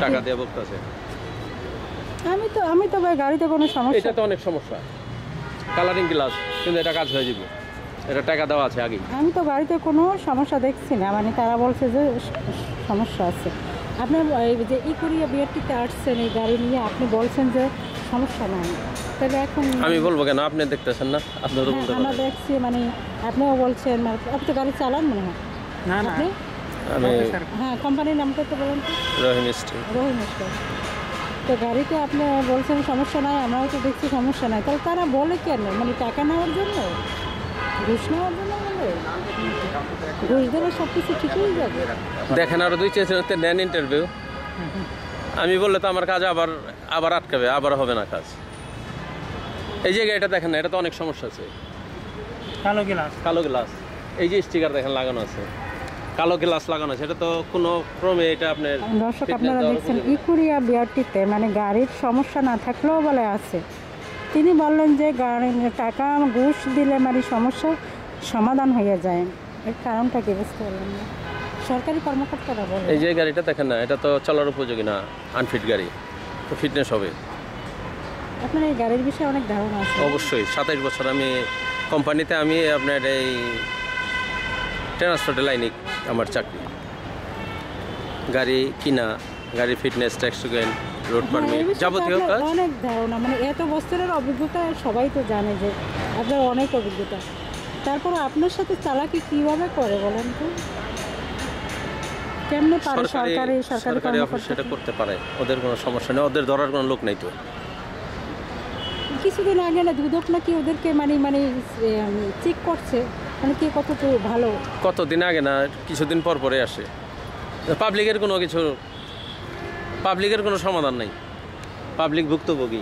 টাকা দিয়ে ভুগতেছে। আমি তো ভাই গাড়িতে কোনো সমস্যা, এটা তো অনেক সমস্যা, কালারিং গ্লাস, কিন্তু এটা কাজ হয়ে যাবে, এটা টাকা দেওয়া আছে আগেই। আমি তো গাড়িতে কোনো সমস্যা দেখছি না, মানে তারা বলছে যে সমস্যা আছে। আপনার এই যে ইকুরিয়া বিআরটিতে আসছেন এই গাড়ি নিয়ে, আপনি বলছেন যে সমস্যা নাই, তাহলে এখন আমি বলবো কেন? আপনি দেখতেছেন না? আপনি তো বলতে আমরা পারেন। দেখছি, মানে আপনিও বলছেন, আপনি তো গাড়ি চালান মনে হয়। না না, আপনি আমি হ্যাঁ, কোম্পানির নামটা তো বলেন তো। রহিম স্ট্রিট। রহিম স্টোর। তো গাড়িতে আপনি বলছেন সমস্যা নাই, আমরাও তো দেখছি সমস্যা নাই, তাহলে তারা বলে কেন? মানে টাকা নেওয়ার জন্য, ঘুষ নেওয়ার জন্য বলে? ঘুষ দিলে সব কিছু ঠিক হয়ে যাবে। দেখেন আরো 2-4 নেন ইন্টারভিউ, আমি বললে তো আমার কাজ আবার আটকাবে, আবার হবে না কাজ। এই যে এটা দেখেন না, এটা তো অনেক সমস্যা আছে। কালো গ্লাস, কালো গ্লাস, এই যে স্টিকার দেখেন লাগানো আছে, কালো গ্লাস লাগানো আছে, এটা তো কোনো ক্রমে এটা আপনার দর্শক আপনারা দেখছেন ইকুরিয়া বিআরটিতে মানে গাড়ির সমস্যা না থাকলেও বলে আছে। তিনি বললেন যে গাড়ির টাকা ঘুষ দিলে মানে সমস্যা সমাধান হয়ে যায়। এর কারণটা কি বুঝতে পারলাম না। সরকারি কর্মকর্তারা বলে। এই যে গাড়িটা দেখেন না, এটা তো চলার উপযোগী না, আনফিট গাড়ি, তো ফিটনেস হবে। আপনার এই গাড়ির বিষয়ে অনেক ধারণা আছে। অবশ্যই 27 বছর আমি কোম্পানিতে, আমি আপনার এই ট্রান্সপোর্টের লাইনে আমার চাকরি। গাড়ি কিনা, গাড়ির fitness, tax token, road permit, যাবতীয় কাজ। অনেক ধারণা, মানে এত বছরের অভিজ্ঞতা, সবাই তো জানে যে আপনার অনেক অভিজ্ঞতা। তারপর আপনার সাথে চালাকি কিভাবে করে বলেন তো? কেমনে পারে সরকারি অফিস সেটা করতে পারে, ওদের কোনো সমস্যা নেই, ওদের ধরার কোনো লোক নাই তো। কিছুদিন আগে না দুদক নাকি ওদেরকে মানে চেক করছে, মানে কে কতটুকু ভালো। কতদিন আগে না, কিছুদিন পর পরে আসে। পাবলিকের কোনো সমাধান নাই, পাবলিক ভুক্তভোগী।